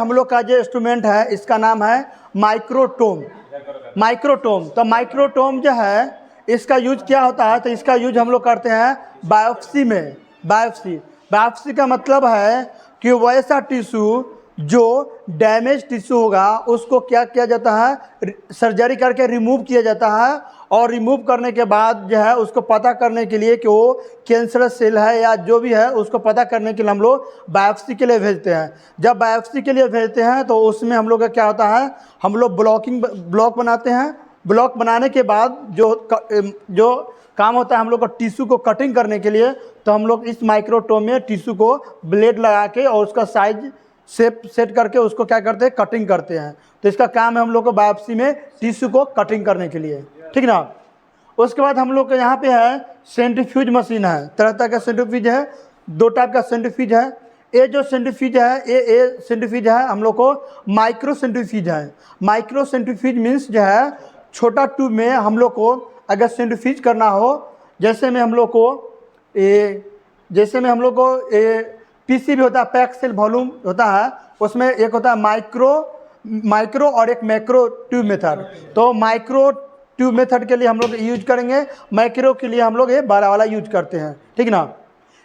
हम लोग का जो इंस्ट्रूमेंट है इसका नाम है माइक्रोटोम। माइक्रोटोम, तो माइक्रोटोम जो है इसका यूज क्या होता है, तो इसका यूज हम लोग करते हैं बायोप्सी में। बायोप्सी का मतलब है कि वैसा टिश्यू जो डैमेज टिश्यू होगा उसको क्या किया जाता है, सर्जरी करके रिमूव किया जाता है, और रिमूव करने के बाद जो है उसको पता करने के लिए कि वो कैंसरस सेल है या जो भी है उसको पता करने के लिए हम लोग बायोप्सी के लिए भेजते हैं। जब बायोप्सी के लिए भेजते हैं तो उसमें हम लोग का क्या होता है, हम लोग ब्लॉक बनाते हैं। ब्लॉक बनाने के बाद जो काम होता है हम लोग को टिश्यू को कटिंग करने के लिए, तो हम लोग इस माइक्रोटोम में टिश्यू को ब्लेड लगा के और उसका साइज शेप सेट करके उसको क्या करते हैं, कटिंग करते हैं। तो इसका काम है हम लोग को बायोप्सी में टिश्यू को कटिंग करने के लिए, ठीक ना। उसके बाद हम लोग के यहाँ पे है सेंट्रीफ्यूज मशीन है। तरह तरह का सेंट्रीफ्यूज है, 2 टाइप का सेंट्रीफ्यूज है। ये जो सेंट्रीफ्यूज है ये सेंट्रीफ्यूज है हम लोग को माइक्रो सेंट्रीफ्यूज है। माइक्रो सेंट्रीफ्यूज मीन्स जो है छोटा ट्यूब में हम लोग को अगर सेंट्रीफ्यूज करना हो, जैसे में हम लोग को पीसी भी होता है, पैक सेल वॉल्यूम होता है, उसमें एक होता है माइक्रो और एक मैक्रो ट्यूब मेथड। तो माइक्रो ट्यूब मेथड के लिए हम लोग यूज करेंगे, मैक्रो के लिए हम लोग ये बड़ा वाला यूज करते हैं, ठीक ना।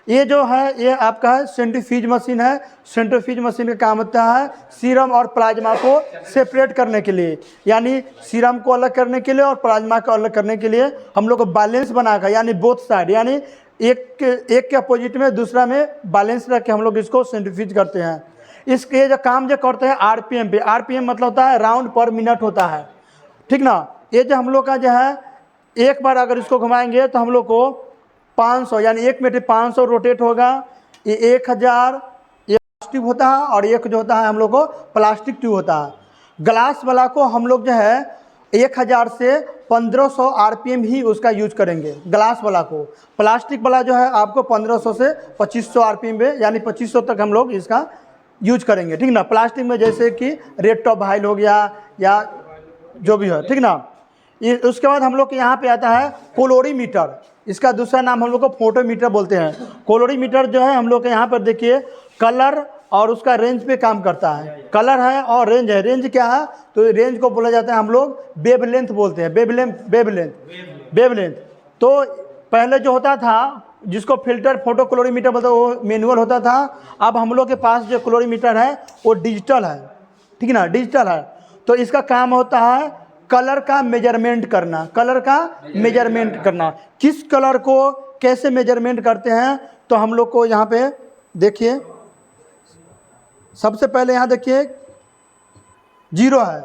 ये जो है ये आपका है सेंट्रीफ्यूज मशीन है। सेंट्रीफ्यूज मशीन का काम होता है सीरम और प्लाज्मा को सेपरेट करने के लिए, यानी सीरम को अलग करने के लिए और प्लाज्मा को अलग करने के लिए हम लोग को बैलेंस बनाकर, यानी बोथ साइड, यानी एक के अपोजिट में दूसरा में बैलेंस रख के हम लोग इसको सेंट्रीफ्यूज करते हैं। इसके जो काम जो करते हैं आरपीएम पे, आरपीएम मतलब होता है राउंड पर मिनट होता है, ठीक ना। ये जो हम लोग का जो है एक बार अगर इसको घुमाएंगे तो हम लोग को 500 यानी 1 मिनट 500 रोटेट होगा। ये 1000 ये ट्यूब होता है और एक जो होता है हम लोग को प्लास्टिक ट्यूब होता है। ग्लास वाला को हम लोग जो है 1000 से 1500 आरपीएम ही उसका यूज करेंगे ग्लास वाला को। प्लास्टिक वाला जो है आपको 1500 से 2500 आरपीएम पे यानी 2500 तक हम लोग इसका यूज करेंगे, ठीक ना। प्लास्टिक में जैसे कि रेड टॉप वाइल हो गया या जो भी है, ठीक ना। उसके बाद हम लोग के यहाँ पे आता है कोलोरीमीटर। इसका दूसरा नाम हम लोग को फोटोमीटर बोलते हैं। कोलोरीमीटर जो है हम लोग के यहाँ पर देखिए कलर और उसका रेंज पे काम करता है। कलर है और रेंज है। रेंज क्या है, तो रेंज को बोला जाता है हम लोग वेवलेंथ बोलते हैं, वेवलेंथ। तो पहले जो होता था जिसको फिल्टर फोटो क्लोरीमीटर बोलते हैं वो मैनुअल होता था। अब हम लोग के पास जो क्लोरीमीटर है वो डिजिटल है, ठीक ना, डिजिटल है। तो इसका काम होता है कलर का मेजरमेंट करना। किस कलर को कैसे मेजरमेंट करते हैं, तो हम लोग को यहाँ पे देखिए, सबसे पहले यहाँ देखिए 0 है,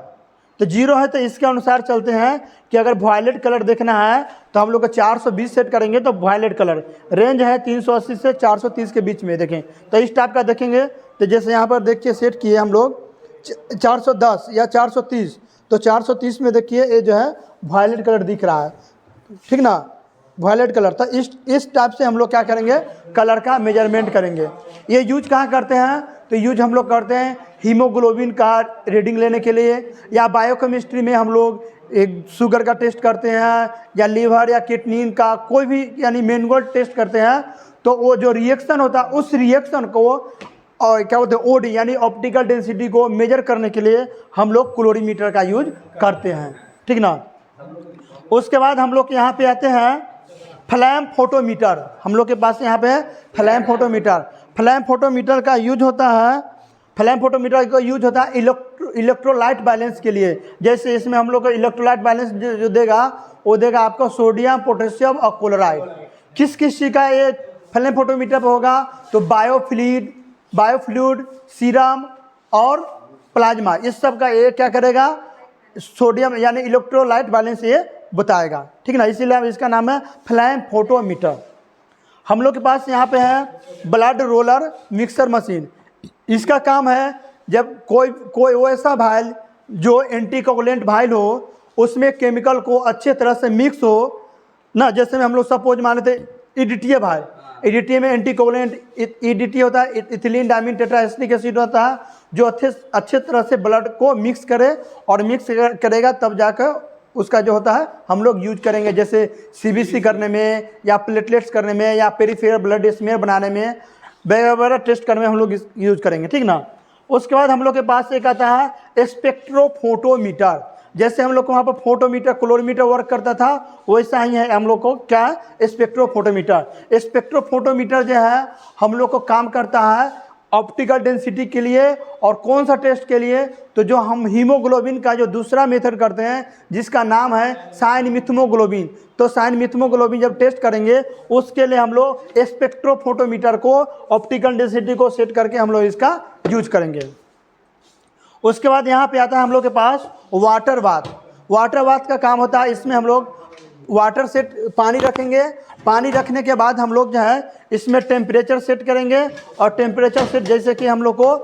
तो 0 है तो इसके अनुसार चलते हैं कि अगर वायलेट कलर देखना है तो हम लोग को 420 सेट करेंगे। तो वायलेट कलर रेंज है 380 से 430 के बीच में देखें, तो इस टाइप का देखेंगे। तो जैसे यहाँ पर देखिए सेट किए हम लोग 410 या 430, तो 430 में देखिए ये जो है वायलेट कलर दिख रहा है, ठीक ना, वायलेट कलर। तो इस टाइप से हम लोग क्या करेंगे, कलर का मेजरमेंट करेंगे। ये यूज कहाँ करते हैं, तो यूज हम लोग करते हैं हीमोग्लोबिन का रीडिंग लेने के लिए, या बायोकेमिस्ट्री में हम लोग एक शुगर का टेस्ट करते हैं, या लीवर या किडनी का कोई भी यानी मैनुअल टेस्ट करते हैं। तो वो जो रिएक्शन होता है उस रिएक्शन को और क्या बोलते हैं ओडी यानी ऑप्टिकल डेंसिटी को मेजर करने के लिए हम लोग क्लोरीमीटर का यूज करते हैं, ठीक ना। उसके बाद हम लोग यहाँ पे आते हैं फ्लैम फोटोमीटर। हम लोग के पास यहाँ पे है फ्लैम फोटोमीटर। फ्लैम फोटोमीटर का यूज होता है, फ्लैम फोटोमीटर का यूज होता है इलेक्ट्रोलाइट बैलेंस के लिए। जैसे इसमें हम लोग को इलेक्ट्रोलाइट बैलेंस जो देगा वो देगा आपको सोडियम, पोटेशियम और क्लोराइड। किस चीज़ का ये फ्लैम फोटोमीटर पर होगा, तो बायोफ्लूइड, सीरम और प्लाज्मा, इस सब का ये क्या करेगा, सोडियम यानी इलेक्ट्रोलाइट बैलेंस ये बताएगा, ठीक ना। इसीलिए इसका नाम है फ्लैम फोटोमीटर। हम लोग के पास यहाँ पे है ब्लड रोलर मिक्सर मशीन। इसका काम है जब कोई वैसा भाइल जो एंटीकोगुलेंट भाइल हो उसमें केमिकल को अच्छे तरह से मिक्स हो ना। जैसे में हम लोग सपोज मान लेते EDTA भाइल, EDTA में एंटीकोगुलेंट EDTA होता है, इथिलीन डाइमीन टेट्राएसिटिक एसिड होता है, जो अच्छे तरह से ब्लड को मिक्स करे और मिक्स करेगा तब जाकर उसका जो होता है हम लोग यूज करेंगे। जैसे CBC करने में या प्लेटलेट्स करने में या पेरिफेरल ब्लड स्मेयर बनाने में वगैरह टेस्ट करने में हम लोग यूज करेंगे, ठीक ना। उसके बाद हम लोग के पास एक आता है स्पेक्ट्रोफोटोमीटर। जैसे हम लोग को वहाँ पर फोटोमीटर क्लोरीमीटर वर्क करता था, वैसा ही है हम लोग को क्या स्पेक्ट्रोफोटोमीटर। स्पेक्ट्रोफोटोमीटर जो है हम लोग को काम करता है ऑप्टिकल डेंसिटी के लिए। और कौन सा टेस्ट के लिए? तो जो हम हीमोग्लोबिन का जो दूसरा मेथड करते हैं जिसका नाम है साइन मिथमोग्लोबिन, तो साइन मिथमोग्लोबिन जब टेस्ट करेंगे उसके लिए हम लोग स्पेक्ट्रोफोटोमीटर को ऑप्टिकल डेंसिटी को सेट करके हम लोग इसका यूज करेंगे। उसके बाद यहाँ पे आता है हम लोग के पास वाटर बाथ। वाटर बाथ का काम होता है, इसमें हम लोग वाटर सेट पानी रखेंगे, पानी रखने के बाद हम लोग जो है इसमें टेम्परेचर सेट करेंगे। और टेम्परेचर सेट जैसे कि हम लोग को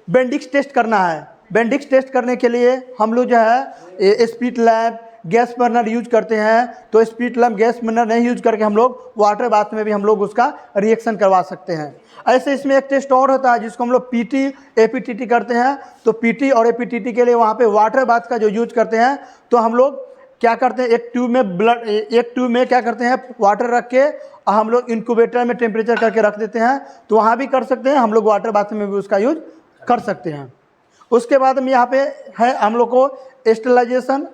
बेंडिक्स टेस्ट करना है, बेंडिक्स टेस्ट करने के लिए हम लोग जो है spirit lamp gas burner use करते हैं। तो स्पिरिट लैम्प गैस बर्नर नहीं यूज करके हम लोग वाटर बाथ में भी हम लोग उसका रिएक्शन करवा सकते हैं। ऐसे इसमें एक टेस्ट और होता है जिसको हम लोग पीटी एपीटीटी करते हैं। तो पीटी और एपीटीटी के लिए वहाँ पे वाटर बाथ का जो यूज करते हैं, तो हम लोग क्या करते हैं एक ट्यूब में क्या करते हैं वाटर रख के हम लोग इंक्यूबेटर में टेम्परेचर करके रख देते हैं। तो वहाँ भी कर सकते हैं, हम लोग वाटर बाथ में भी उसका यूज कर सकते हैं। उसके बाद में यहाँ पे है हम लोग को स्टेरिलाइजेशन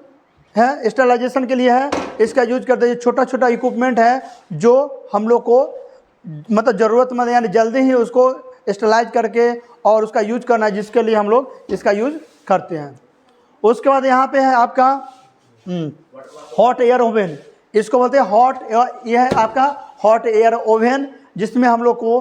है, स्टेरिलाइजेशन के लिए है इसका यूज करते हैं। छोटा छोटा इक्विपमेंट है जो हम लोग को मतलब ज़रूरतमंद यानी जल्दी ही उसको स्टेरिलाइज करके और उसका यूज करना है, जिसके लिए हम लोग इसका यूज करते हैं। उसके बाद यहाँ पे है आपका हॉट एयर ओवन, इसको बोलते हैं यह है आपका हॉट एयर ओवन, जिसमें हम लोग को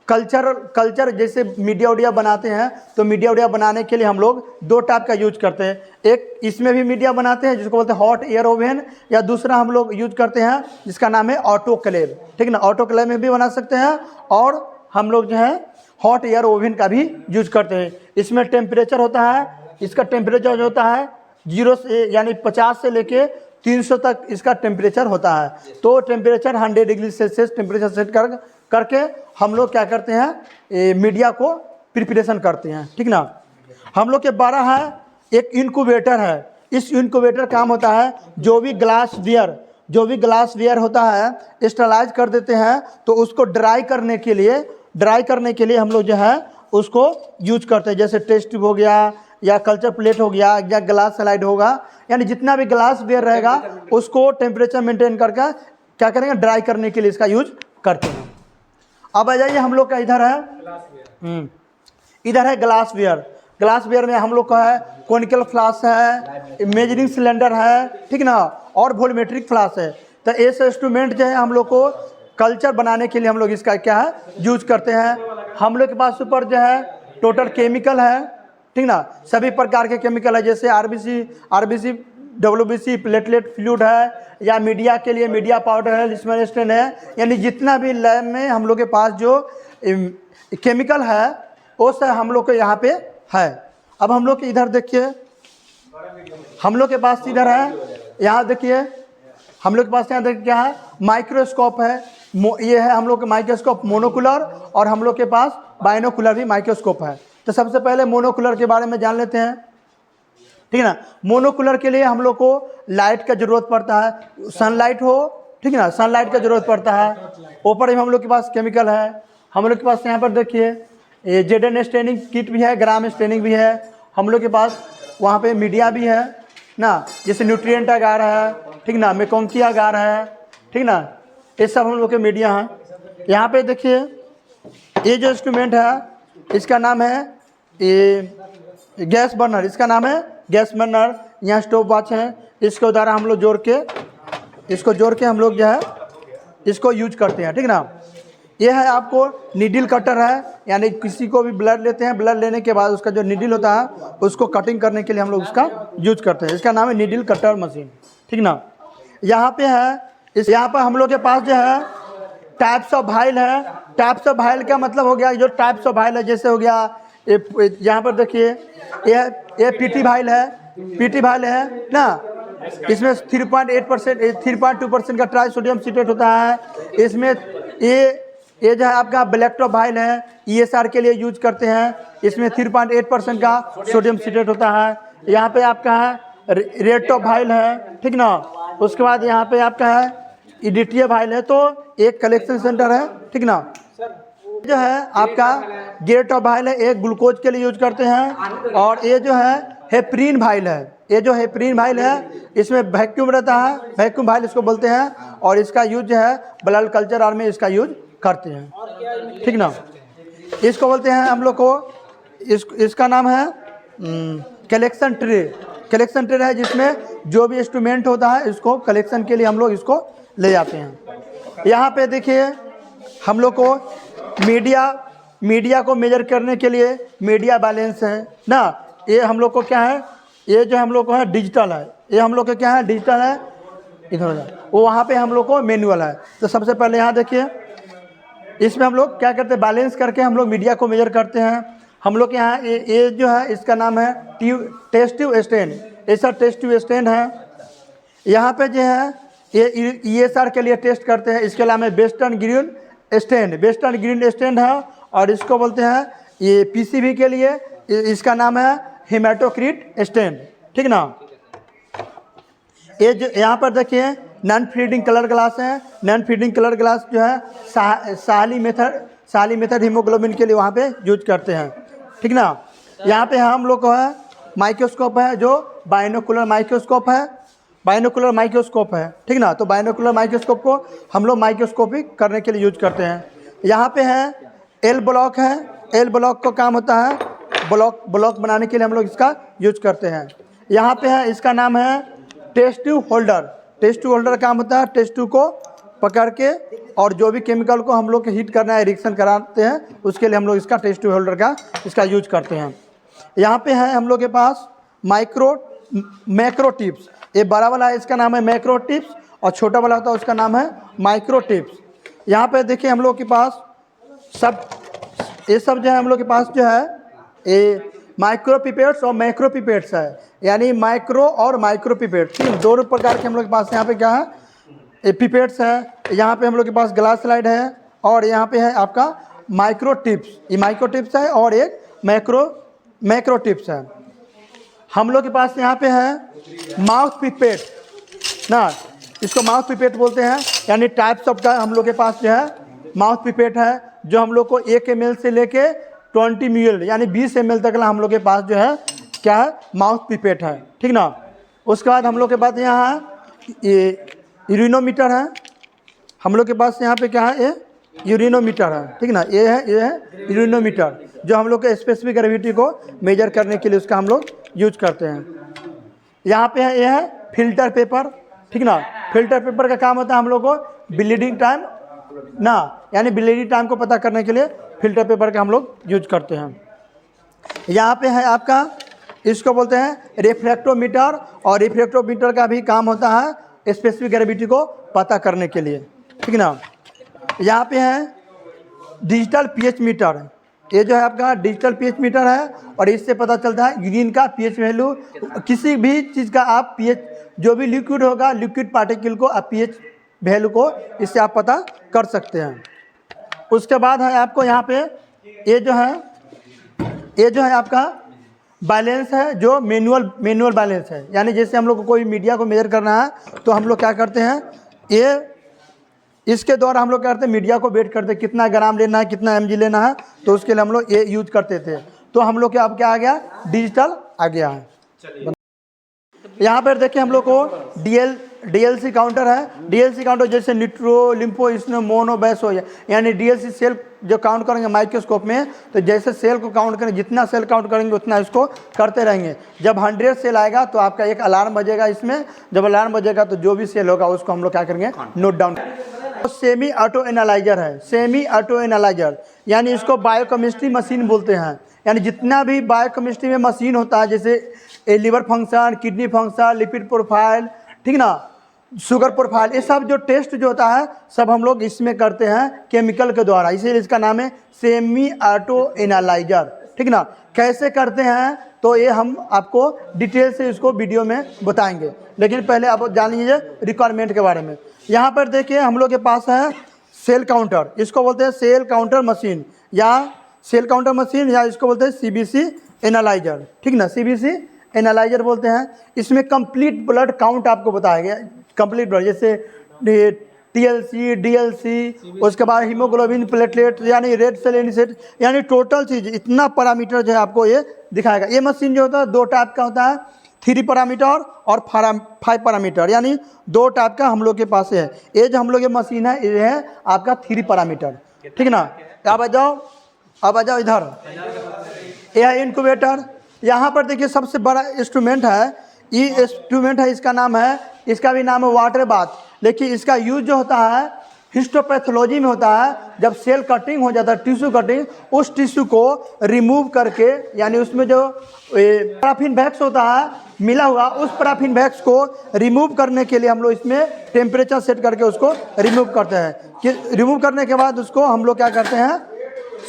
कल्चर जैसे मीडिया उडिया बनाते हैं। तो मीडिया उडिया बनाने के लिए हम लोग दो टाइप का यूज करते हैं, एक इसमें भी मीडिया बनाते हैं जिसको बोलते हैं हॉट एयर ओवन, या दूसरा हम लोग यूज करते हैं जिसका नाम है ऑटोक्लेव, ठीक ना। ऑटोक्लेव में भी बना सकते हैं और हम लोग जो है हॉट एयर ओवन का भी यूज करते हैं। इसमें टेम्परेचर होता है, इसका टेम्परेचर जो होता है 0 से यानी 50 से लेके 300 तक इसका टेम्परेचर होता है। तो temperature 100 degree Celsius temperature set करके हम लोग क्या करते हैं मीडिया को प्रिपरेशन करते हैं, ठीक ना। हम लोग के 12 है एक इनक्यूबेटर है। इस इनक्यूबेटर काम होता है जो भी ग्लास वेयर होता है स्टेरिलाइज कर देते हैं। तो उसको ड्राई करने के लिए हम लोग जो है उसको यूज करते हैं। जैसे टेस्ट ट्यूब हो गया या कल्चर प्लेट हो गया या ग्लास स्लाइड होगा, यानी जितना भी ग्लास वेयर रहेगा उसको टेम्परेचर मेंटेन करके क्या करेंगे ड्राई करने के लिए इसका यूज करते हैं। अब आ जाइए हम लोग का इधर है ग्लास वेयर में हम लोग का है कॉनिकल फ्लास्क है, मेजरिंग सिलेंडर है, ठीक ना, और वॉल्यूमेट्रिक फ्लास्क है। तो ऐसे इंस्ट्रूमेंट जो है हम लोग को कल्चर बनाने के लिए हम लोग इसका क्या है यूज करते हैं। हम लोग के पास ऊपर जो है टोटल केमिकल है, ठीक ना, सभी प्रकार के केमिकल है जैसे आरबीसी WBC प्लेटलेट फ्लूइड है, या मीडिया के लिए मीडिया पाउडर है, लिस्मेस्टेन है, यानी जितना भी लैब में हम लोग के पास जो केमिकल है वो सब हम लोग के यहाँ पे है। अब हम लोग के इधर देखिए, हम लोग के पास इधर है, यहाँ देखिए हम लोग के पास यहाँ देखिए क्या है माइक्रोस्कोप है। ये है हम लोग का माइक्रोस्कोप मोनोकुलर, और हम लोग के पास बाइनोकुलर भी माइक्रोस्कोप है। तो सबसे पहले मोनोकुलर के बारे में जान लेते हैं, ठीक है ना। मोनोकुलर के लिए हम लोग को लाइट का जरूरत पड़ता है, सनलाइट हो, ठीक है ना, सनलाइट का जरूरत पड़ता है। ऊपर हम लोग के पास केमिकल है। हम लोग के पास यहाँ पर देखिए ये जेडन स्टेनिंग किट भी है, ग्राम स्टेनिंग भी है। हम लोग के पास वहाँ पे मीडिया भी है ना, जैसे न्यूट्रिएंट अगार है, ठीक ना, मेकोंकी अगार है, ठीक ना, ये सब हम लोग के मीडिया हैं। यहाँ पे देखिए ये जो इंस्ट्रूमेंट है इसका नाम है ये गैस बर्नर, इसका नाम है गैस बर्नर। यहाँ स्टोव वॉच है, इसके द्वारा हम लोग जोड़ के हम लोग जो है इसको यूज करते हैं, ठीक ना। ये है आपको नीडल कटर है, यानी किसी को भी ब्लड लेते हैं, ब्लड लेने के बाद उसका जो नीडल होता है उसको कटिंग करने के लिए हम लोग उसका यूज करते हैं। इसका नाम है नीडल कटर मशीन, ठीक ना। यहाँ पे है यहाँ पर हम लोग के पास जो है टाइप्स ऑफ वाइल है। टाइप्स ऑफ वाइल का मतलब हो गया जो टाइप्स ऑफ वाइल है, जैसे हो गया यहाँ पर देखिए ये पीटी वाइल है ना। इसमें 3.2% का ट्राई सोडियम सिट्रेट होता है। इसमें ये जो है आपका ब्लैक टॉप वाइल है, ESR के लिए यूज करते हैं। इसमें 3.8% का सोडियम सिट्रेट होता है। यहाँ पे आपका है रेड टॉप वाइल है, ठीक ना। उसके बाद यहाँ पे आपका है EDTA वाइल है। तो एक कलेक्शन सेंटर है, ठीक ना। सर वो जो है आपका गेरेटॉप वाइल है, एक ग्लूकोज के लिए यूज करते हैं। और ये जो है हेपरीन वाइल है, ये जो हेपरीन वाइल है इसमें वैक्यूम रहता है, वैक्यूम वाइल इसको बोलते हैं। और इसका यूज जो है ब्लड कल्चर और में इसका यूज करते हैं, ठीक ना। इसको बोलते हैं हम लोग को, इसका नाम है कलेक्शन ट्रे। कलेक्शन ट्रे है जिसमें जो भी इंस्ट्रूमेंट होता है इसको कलेक्शन के लिए हम लोग इसको ले जाते हैं। यहाँ पे देखिए हम लोग को मीडिया को मेजर करने के लिए मीडिया बैलेंस है ना। ये हम लोग को क्या है, ये जो हम लोग को है डिजिटल है, ये हम लोग को क्या है डिजिटल है, इधर वो वहाँ पे हम लोग को मैनुअल है। तो सबसे पहले यहाँ देखिए इसमें हम लोग क्या करते हैं, बैलेंस करके हम लोग मीडिया को मेजर करते हैं। हम लोग यहाँ ये जो है इसका नाम है टेस्ट ट्यूब स्टैंड, ऐसा टेस्ट ट्यूब स्टैंड है। यहाँ पे जो है ये ESR के लिए टेस्ट करते हैं। इसके अलावा वेस्टर्न ग्रीन स्टैंड है, और इसको बोलते हैं ये PCV के लिए इसका नाम है हेमाटोक्रिट स्टैंड, ठीक ना। ये जो यहाँ पर देखिए नॉन फीडिंग कलर ग्लास है। नॉन फीडिंग कलर ग्लास जो है साली मेथड हीमोग्लोबिन के लिए वहाँ पे यूज करते हैं, ठीक ना। यहाँ पे हम लोग को है माइक्रोस्कोप है जो बाइनोकुलर माइक्रोस्कोप है, ठीक ना। तो बाइनोकुलर माइक्रोस्कोप को हम लोग माइक्रोस्कोपिक करने के लिए यूज करते हैं। यहाँ पे है एल ब्लॉक है, एल ब्लॉक का काम होता है ब्लॉक बनाने के लिए हम लोग इसका यूज करते हैं। यहाँ पे है इसका नाम है test tube holder. Test tube holder काम होता है टेस्ट ट्यूब को पकड़ के और जो भी केमिकल को हम लोग हीट करना है, रिएक्शन कराते हैं, उसके लिए हम लोग इसका टेस्ट ट्यूब होल्डर का इसका यूज करते हैं। यहाँ पे है हम लोग के पास मैक्रो टिप्स। ये बड़ा वाला है इसका नाम है मैक्रो टिप्स, और छोटा वाला होता है उसका नाम है माइक्रो टिप्स। यहाँ पे देखिए हम लोग के पास ये सब जो है हम लोग के पास जो है ये माइक्रो पिपेट्स और मैक्रो पिपेट्स है, यानी माइक्रो और माइक्रो पिपेट, ठीक है। दोनों प्रकार के हम लोग के पास यहाँ पे क्या है ये पिपेट्स है। यहाँ पे हम लोग के पास ग्लास स्लाइड है, और यहाँ पे है आपका माइक्रो टिप्स, ये माइक्रो टिप्स है, और एक मैक्रो टिप्स है। हम लोग के पास यहाँ पे है माउथ पिपेट ना, इसको माउथ पिपेट बोलते हैं, यानी टाइप्स ऑफ का हम लोग के पास जो है माउथ पिपेट है, जो हम लोग को 1 ml से लेके 20 ml यानी 20 ml तक हम लोग के पास जो है क्या है माउथ पिपेट है, ठीक ना। उसके बाद हम लोग के पास यहाँ ये यूरिनोमीटर है। हम लोग के पास यहाँ पे क्या है ये यूरिनोमीटर है, ठीक ना। ये है यूरिनोमीटर, जो हम लोग के स्पेसिफिक ग्रेविटी को मेजर करने के लिए उसका हम लोग यूज करते हैं। यहाँ पे है ये है फिल्टर पेपर, ठीक ना। फिल्टर पेपर का काम होता है हम लोग को ब्लीडिंग टाइम ना, यानी ब्लीडिंग टाइम को पता करने के लिए फिल्टर पेपर का हम लोग यूज करते हैं। यहाँ पे है आपका इसको बोलते हैं रिफ्रैक्टोमीटर, और रिफ्रैक्टोमीटर का भी काम होता है स्पेसिफिक ग्रेविटी को पता करने के लिए, ठीक ना। यहाँ पे है डिजिटल pH मीटर, ये जो है आपका डिजिटल pH मीटर है, और इससे पता चलता है यूरिन का pH वैल्यू, किसी भी चीज़ का आप pH जो भी लिक्विड होगा, लिक्विड पार्टिकल को आप pH वैल्यू को इससे आप पता कर सकते हैं। उसके बाद है आपको यहाँ पे ये जो है आपका बैलेंस है, जो मैनुअल बैलेंस है, यानी जैसे हम लोग को कोई मीडिया को मेजर करना है तो हम लोग क्या करते हैं, ये इसके द्वारा हम लोग क्या करते हैं मीडिया को वेट करते हैं, कितना ग्राम लेना है, कितना mg लेना है, तो उसके लिए हम लोग ये यूज करते थे। तो हम लोग के अब क्या आ गया, डिजिटल आ गया है। यहाँ पर देखिए हम लोग को DLC काउंटर है। DLC काउंटर जैसे न्यूट्रो, लिम्फो, इसमें मोनो, बैसो, यानी DLC सेल जो काउंट करेंगे माइक्रोस्कोप में, तो जैसे सेल को काउंट करेंगे, जितना सेल काउंट करेंगे उतना इसको करते रहेंगे। जब 100 सेल आएगा तो आपका एक अलार्म बजेगा इसमें, जब अलार्म बजेगा तो जो भी सेल होगा उसको हम लोग क्या करेंगे नोट डाउन। तो सेमी ऑटो एनालाइजर है, सेमी ऑटो एनालाइजर, यानी इसको बायोकेमिस्ट्री मशीन बोलते हैं। यानी जितना भी बायोकेमिस्ट्री में मशीन होता है, जैसे liver function, kidney function, lipid profile, ठीक ना, शुगर प्रोफाइल, ये सब जो टेस्ट जो होता है सब हम लोग इसमें करते हैं केमिकल के द्वारा, इसीलिए इसका नाम है सेमी ऑटो एनालाइजर, ठीक ना। कैसे करते हैं तो ये हम आपको डिटेल से इसको वीडियो में बताएंगे, लेकिन पहले आप जान लीजिए रिक्वायरमेंट के बारे में। यहाँ पर देखिए हम लोग के पास है सेल काउंटर, इसको बोलते हैं सेल काउंटर मशीन, या सेल काउंटर मशीन, या इसको बोलते हैं CBC एनालाइजर, ठीक ना, CBC एनालाइजर बोलते हैं। इसमें कंप्लीट ब्लड काउंट आपको बताया गया, कंप्लीट ब्लड, जैसे TLC, DLC, उसके बाद हीमोग्लोबिन प्लेटलेट यानी रेड सेल इनिशिएट, यानी टोटल चीज़ इतना पैरामीटर जो है आपको ये दिखाएगा। ये मशीन जो होता है 2 टाइप का होता है, 3 पैरामीटर और 5 पैरामीटर, यानी 2 टाइप का हम लोग के पास है। ये जो हम लोग ये मशीन है ये है आपका 3 पैरामीटर, ठीक ना। अब आ जाओ इधर, यह है इनक्यूबेटर। यहाँ पर देखिए सबसे बड़ा इंस्ट्रूमेंट है, ये इंस्ट्रूमेंट है, इसका नाम है, इसका भी नाम है वाटर बाथ, लेकिन इसका यूज जो होता है हिस्टोपैथोलॉजी में होता है। जब सेल कटिंग हो जाता है, टिश्यू कटिंग, उस टिश्यू को रिमूव करके, यानी उसमें जो पैराफिन वैक्स होता है मिला हुआ, उस पैराफिन वैक्स को रिमूव करने के लिए हम लोग इसमें टेम्परेचर सेट करके उसको रिमूव करते हैं। कि रिमूव करने के बाद उसको हम लोग क्या करते हैं,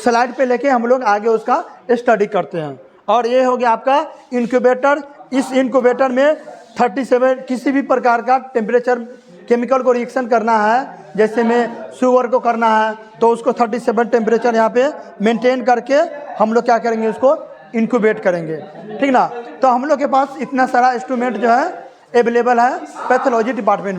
स्लाइड पे लेके हम लोग आगे उसका स्टडी करते हैं। और ये हो गया आपका इनक्यूबेटर। इस इनक्यूबेटर में 37 किसी भी प्रकार का टेम्परेचर केमिकल को रिएक्शन करना है, जैसे में शुगर को करना है तो उसको 37 टेम्परेचर यहाँ पे मेंटेन करके हम लोग क्या करेंगे, उसको इनक्यूबेट करेंगे, ठीक ना। तो हम लोग के पास इतना सारा इंस्ट्रूमेंट जो है अवेलेबल है पैथोलॉजी डिपार्टमेंट में।